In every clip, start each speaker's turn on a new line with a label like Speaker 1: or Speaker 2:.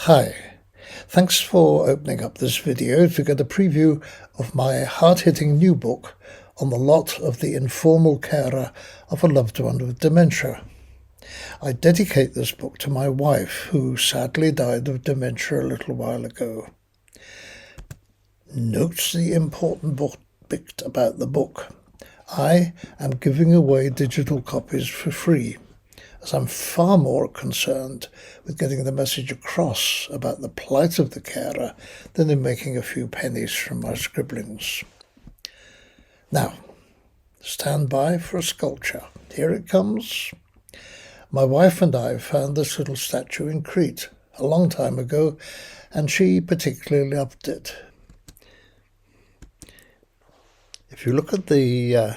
Speaker 1: Hi, thanks for opening up this video to get a preview of my hard-hitting new book on the lot of the informal carer of a loved one with dementia. I dedicate this book to my wife, who sadly died of dementia a little while ago. Note the important bit about the book. I am giving away digital copies for free, as I'm far more concerned with getting the message across about the plight of the carer than in making a few pennies from my scribblings. Now, stand by for a sculpture. Here it comes. My wife and I found this little statue in Crete a long time ago, and she particularly loved it. If you look at the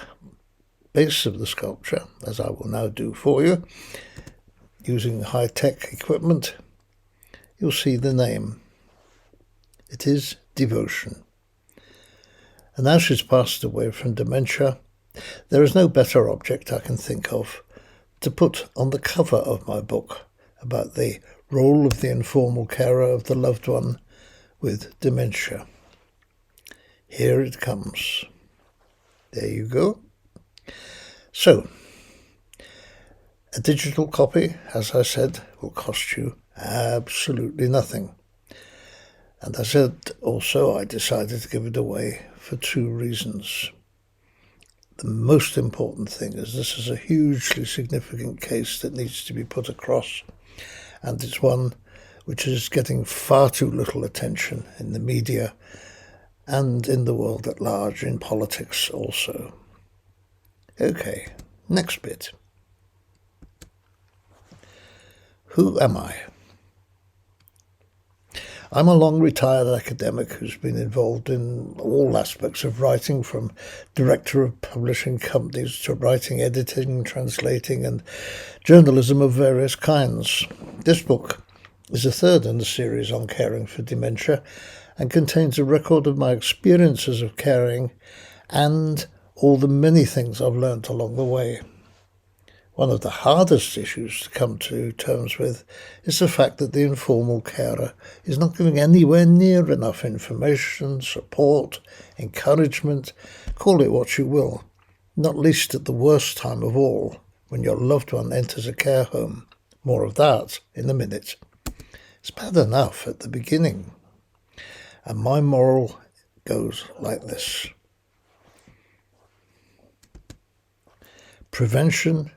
Speaker 1: base of the sculpture, as I will now do for you, using high-tech equipment, you'll see the name. It is Devotion. And now she's passed away from dementia, there is no better object I can think of to put on the cover of my book about the role of the informal carer of the loved one with dementia. Here it comes. There you go. So, a digital copy, as I said, will cost you absolutely nothing. And I said also I decided to give it away for two reasons. The most important thing is this is a hugely significant case that needs to be put across, and it's one which is getting far too little attention in the media and in the world at large, in politics also. Okay, next bit. Who am I? I'm a long-retired academic who's been involved in all aspects of writing, from director of publishing companies to writing, editing, translating, and journalism of various kinds. This book is the third in the series on caring for dementia and contains a record of my experiences of caring and all the many things I've learnt along the way. One of the hardest issues to come to terms with is the fact that the informal carer is not giving anywhere near enough information, support, encouragement, call it what you will, not least at the worst time of all, when your loved one enters a care home. More of that in a minute. It's bad enough at the beginning. And my moral goes like this. Prevention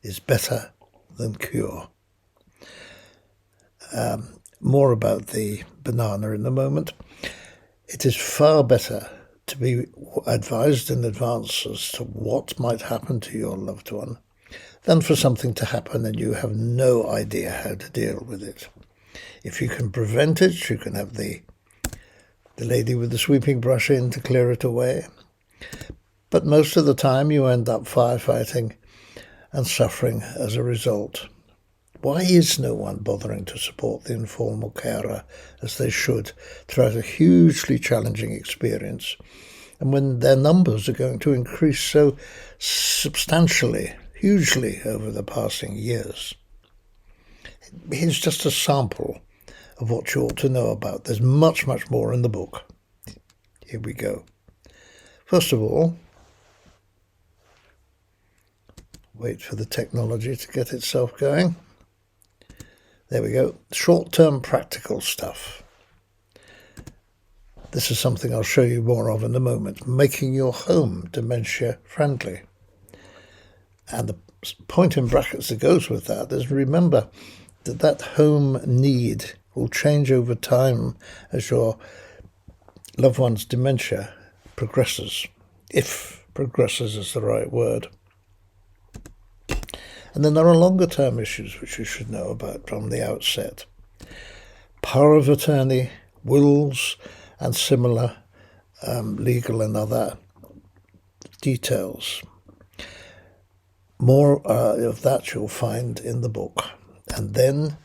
Speaker 1: is better than cure. More about the banana in a moment. It is far better to be advised in advance as to what might happen to your loved one than for something to happen and you have no idea how to deal with it. If you can prevent it, you can have the lady with the sweeping brush in to clear it away. But most of the time you end up firefighting and suffering as a result. Why is no one bothering to support the informal carer as they should throughout a hugely challenging experience, and when their numbers are going to increase so substantially, hugely over the passing years? Here's just a sample of what you ought to know about. There's much, much more in the book. Here we go. First of all, wait for the technology to get itself going. There we go. Short-term practical stuff. This is something I'll show you more of in a moment. Making your home dementia-friendly. And the point in brackets that goes with that is, remember that home need will change over time as your loved one's dementia progresses, if progresses is the right word. And then there are longer-term issues which you should know about from the outset. Power of attorney, wills, and similar legal and other details. More of that you'll find in the book. And then,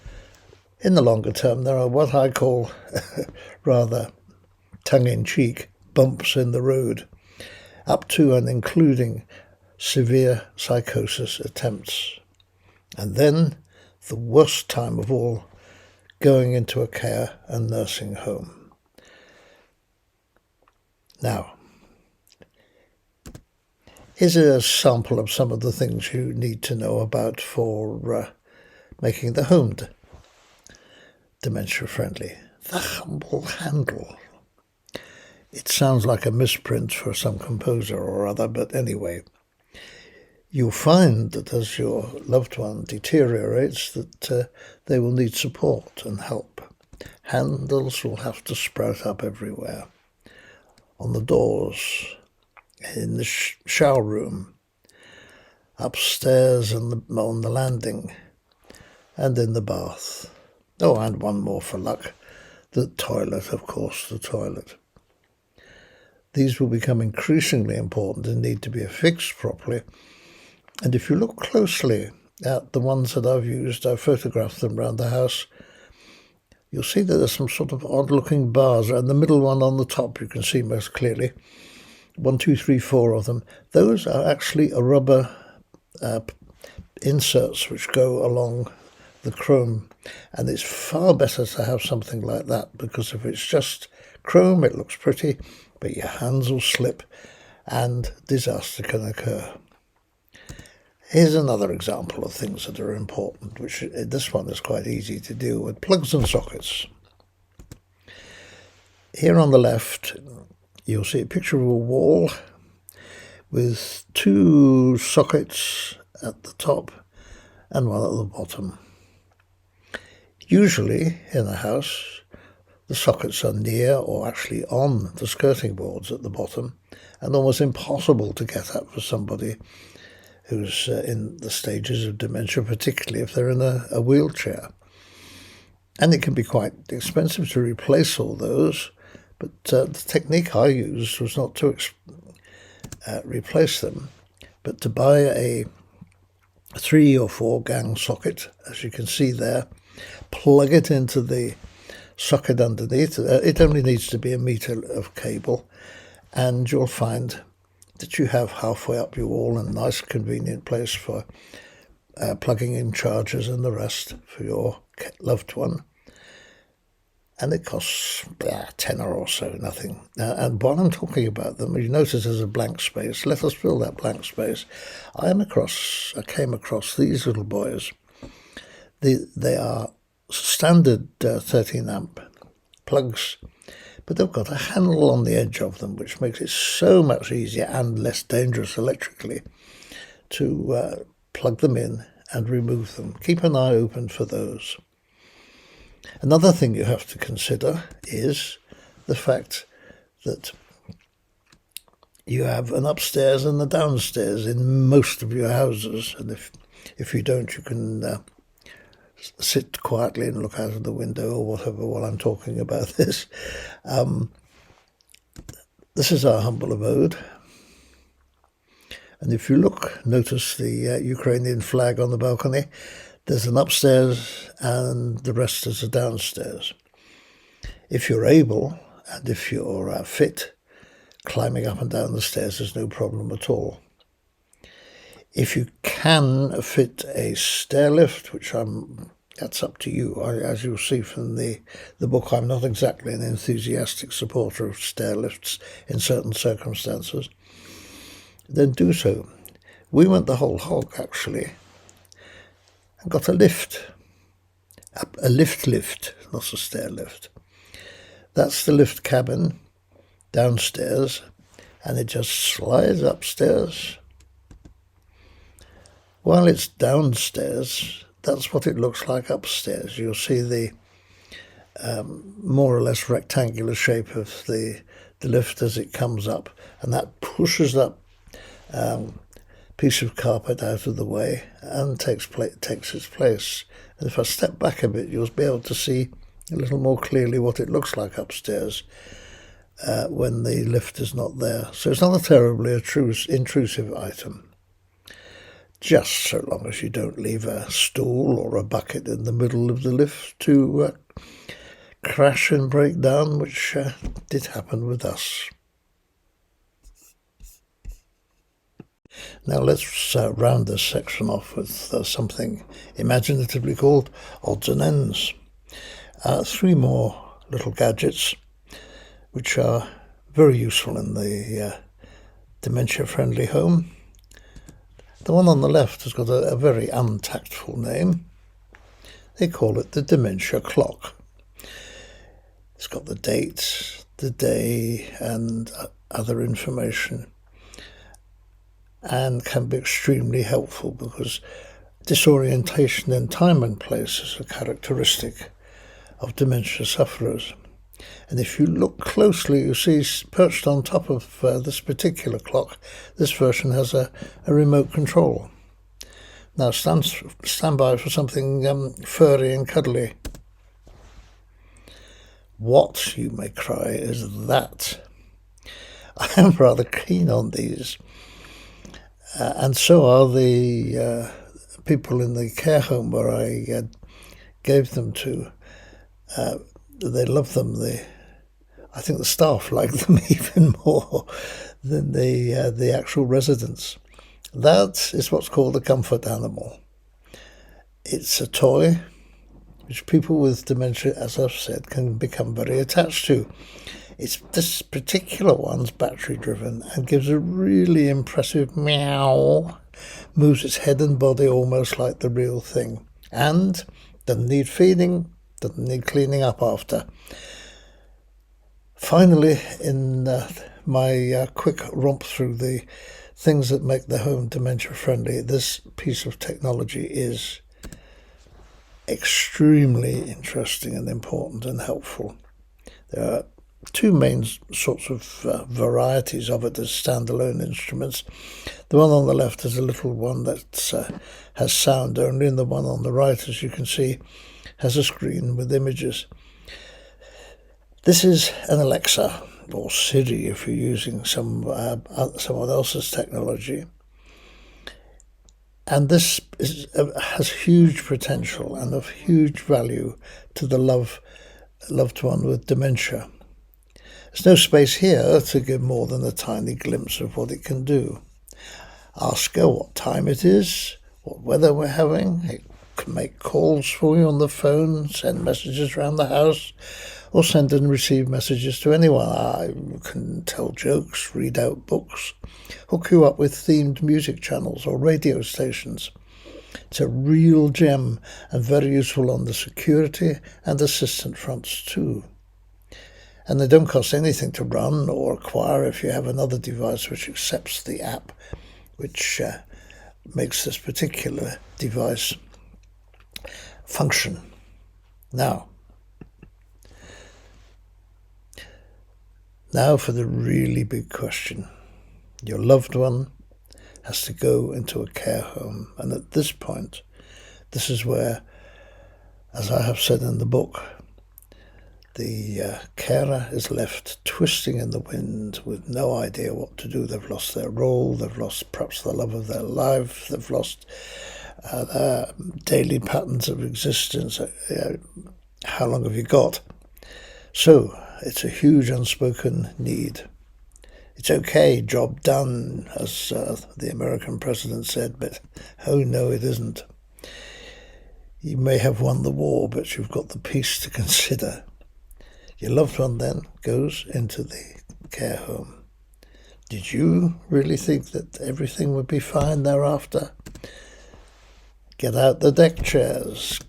Speaker 1: in the longer term, there are what I call, rather tongue-in-cheek, bumps in the road, up to and including severe psychosis attempts. And then, the worst time of all going into a care and nursing home. Now, here's a sample of some of the things you need to know about for making the home dementia friendly. The humble handle. It sounds like a misprint for some composer or other, but anyway, you'll find that as your loved one deteriorates that they will need support and help. Handles will have to sprout up everywhere. On the doors, in the shower room, upstairs and on the landing, and in the bath. Oh, and one more for luck, the toilet, of course, the toilet. These will become increasingly important and need to be affixed properly. And if you look closely at the ones that I've used, I've photographed them around the house, you'll see that there's some sort of odd-looking bars, and the middle one on the top you can see most clearly. 1, 2, 3, 4 of them. Those are actually a rubber inserts which go along the chrome, and it's far better to have something like that, because if it's just chrome it looks pretty, but your hands will slip and disaster can occur. Here's another example of things that are important, which this one is quite easy to deal with. Plugs and sockets. Here on the left you'll see a picture of a wall with 2 sockets at the top and one at the bottom. Usually in a house the sockets are near or actually on the skirting boards at the bottom, and almost impossible to get at for somebody who's in the stages of dementia, particularly if they're in a wheelchair. And it can be quite expensive to replace all those, but the technique I used was not to replace them, but to buy a 3 or 4 gang socket, as you can see there, plug it into the socket underneath. It only needs to be 1 meter of cable, and you'll find that you have halfway up your wall a nice convenient place for plugging in chargers and the rest for your loved one. And it costs tenner or so, nothing. And while I'm talking about them, you notice there's a blank space. Let us fill that blank space. I came across these little boys. They are standard 13 amp plugs, but they've got a handle on the edge of them, which makes it so much easier and less dangerous electrically to plug them in and remove them. Keep an eye open for those. Another thing you have to consider is the fact that you have an upstairs and a downstairs in most of your houses, and if you don't, you can sit quietly and look out of the window or whatever while I'm talking about this. This is our humble abode, and if you look, notice the Ukrainian flag on the balcony. There's an upstairs and the rest is a downstairs. If you're able and if you're fit, climbing up and down the stairs is no problem at all. If you can fit a stair lift, which that's up to you. As you'll see from the book, I'm not exactly an enthusiastic supporter of stair lifts in certain circumstances. Then do so. We went the whole hog, actually, and got a lift. A lift, not a stair lift. That's the lift cabin downstairs, and it just slides upstairs. While it's downstairs, that's what it looks like upstairs. You'll see the more or less rectangular shape of the lift as it comes up, and that pushes that piece of carpet out of the way and takes its place. And if I step back a bit, you'll be able to see a little more clearly what it looks like upstairs when the lift is not there. So it's not a terribly intrusive item, just so long as you don't leave a stool or a bucket in the middle of the lift to crash and break down, which did happen with us. Now let's round this section off with something imaginatively called odds and ends. Three more little gadgets which are very useful in the dementia-friendly home. The one on the left has got a very untactful name. They call it the dementia clock. It's got the date, the day, and other information, and can be extremely helpful because disorientation in time and place is a characteristic of dementia sufferers. And if you look closely, you see perched on top of this particular clock, this version has a remote control. Now stand by for something furry and cuddly. What, you may cry, is that? I am rather keen on these, and so are the people in the care home where I gave them to. They love them. I think the staff like them even more than the actual residents. That is what's called a comfort animal. It's a toy which people with dementia, as I've said, can become very attached to. This particular one's battery driven and gives a really impressive meow, moves its head and body almost like the real thing, and doesn't need feeding, doesn't need cleaning up after. Finally, in my quick romp through the things that make the home dementia friendly, this piece of technology is extremely interesting and important and helpful. There are two main sorts of varieties of it as standalone instruments. The one on the left is a little one that has sound only, and the one on the right, as you can see, has a screen with images. This is an Alexa, or Siri if you're using someone else's technology. And this has huge potential and of huge value to the loved one with dementia. There's no space here to give more than a tiny glimpse of what it can do. Ask her what time it is, what weather we're having. It can make calls for you on the phone, send messages around the house, or send and receive messages to anyone. You can tell jokes, read out books, hook you up with themed music channels or radio stations. It's a real gem and very useful on the security and assistant fronts too. And they don't cost anything to run or acquire if you have another device which accepts the app, which makes this particular device function. Now for the really big question. Your loved one has to go into a care home, and at this point, this is where, as I have said in the book, the carer is left twisting in the wind with no idea what to do. They've lost their role, they've lost perhaps the love of their life, they've lost their daily patterns of existence. How long have you got? So it's a huge unspoken need. It's okay, job done, as the American president said, but oh no, it isn't. You may have won the war, but you've got the peace to consider. Your loved one then goes into the care home. Did you really think that everything would be fine thereafter? Get out the deck chairs,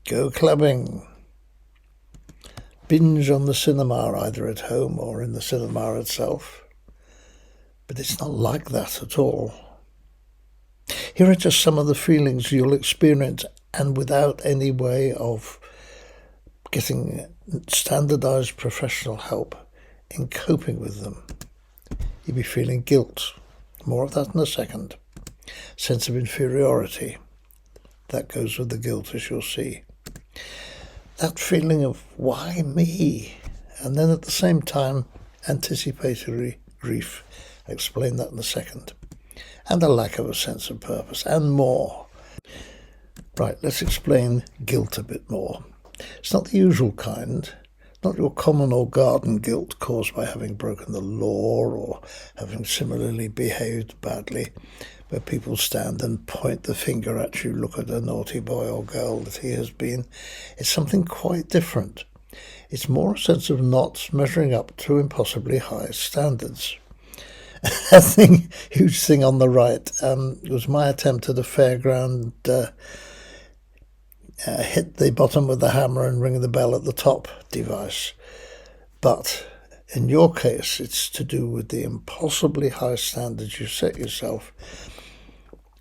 Speaker 1: go clubbing, binge on the cinema either at home or in the cinema itself. But it's not like that at all. Here are just some of the feelings you'll experience, and without any way of getting standardized professional help in coping with them. You'll be feeling guilt. More of that in a second. Sense of inferiority. That goes with the guilt, as you'll see. That feeling of, why me? And then at the same time, anticipatory grief. I'll explain that in a second. And a lack of a sense of purpose, and more. Right, let's explain guilt a bit more. It's not the usual kind, not your common or garden guilt caused by having broken the law or having similarly behaved badly, where people stand and point the finger at you, look at a naughty boy or girl that he has been. It's something quite different. It's more a sense of not measuring up to impossibly high standards. That huge thing on the right, was my attempt at a fairground hit the bottom with the hammer and ring the bell at the top device. But in your case, it's to do with the impossibly high standards you set yourself,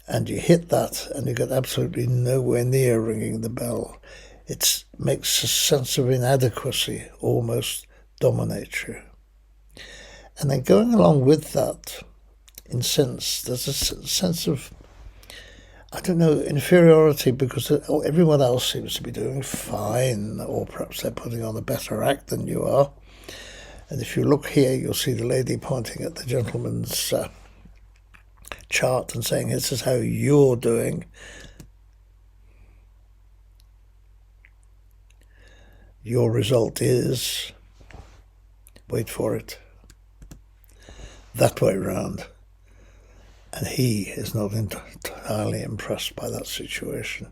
Speaker 1: and you hit that and you get absolutely nowhere near ringing the bell. It makes a sense of inadequacy almost dominate you. And then going along with that, in sense, there's a sense of, I don't know, inferiority, because everyone else seems to be doing fine, or perhaps they're putting on a better act than you are. And if you look here, you'll see the lady pointing at the gentleman's chart and saying, this is how you're doing. Your result is, wait for it, that way round. And he is not entirely impressed by that situation.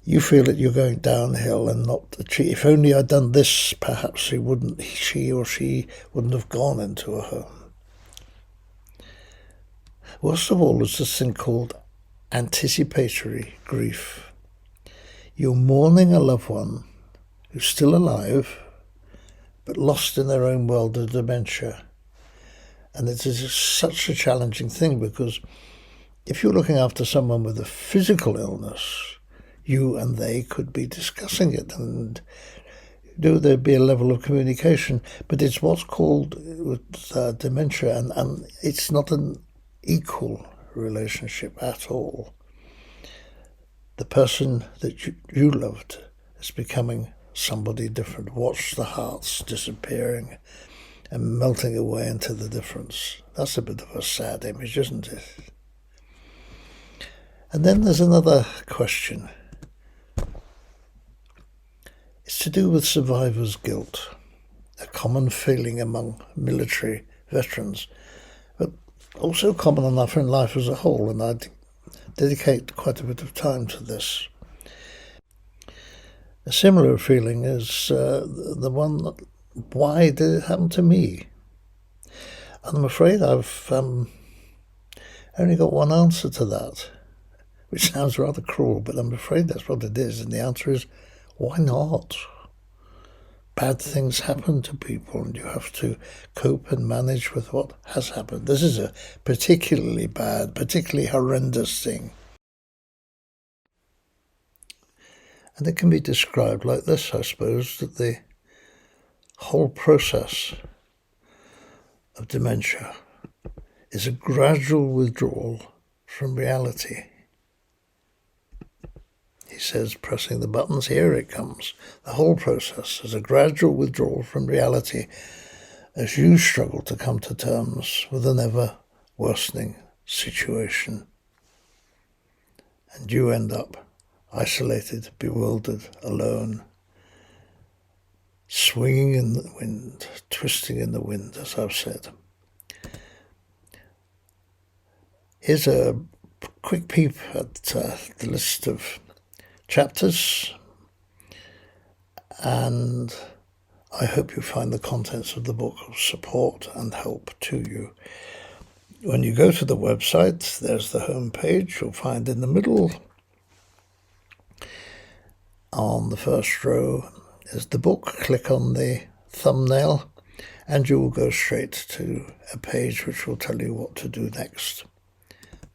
Speaker 1: You feel that you're going downhill and not achieve. If only I'd done this, perhaps she or she wouldn't have gone into a home. Worst of all, there's this thing called anticipatory grief. You're mourning a loved one who's still alive, but lost in their own world of dementia. And it is such a challenging thing, because if you're looking after someone with a physical illness, you and they could be discussing it, and there'd be a level of communication. But it's what's called with dementia, and it's not an equal relationship at all. The person that you loved is becoming somebody different. Watch the hearts disappearing and melting away into the difference. That's a bit of a sad image, isn't it? And then there's another question. It's to do with survivor's guilt, a common feeling among military veterans, but also common enough in life as a whole, and I dedicate quite a bit of time to this. A similar feeling is the one that, why did it happen to me? And I'm afraid I've only got one answer to that, which sounds rather cruel, but I'm afraid that's what it is. And the answer is, why not? Bad things happen to people, and you have to cope and manage with what has happened. This is a particularly bad, particularly horrendous thing. And it can be described like this, I suppose, that the whole process of dementia is a gradual withdrawal from reality. He says, pressing the buttons, here it comes. The whole process is a gradual withdrawal from reality as you struggle to come to terms with an ever worsening situation. And you end up isolated, bewildered, alone, swinging in the wind, twisting in the wind, as I've said. Here's a quick peep at the list of chapters, and I hope you find the contents of the book of support and help to you. When you go to the website, there's the home page. You'll find in the middle, on the first row, is the book. Click on the thumbnail and you will go straight to a page which will tell you what to do next.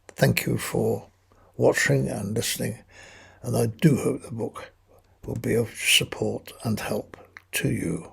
Speaker 1: Thank you for watching and listening, and I do hope the book will be of support and help to you.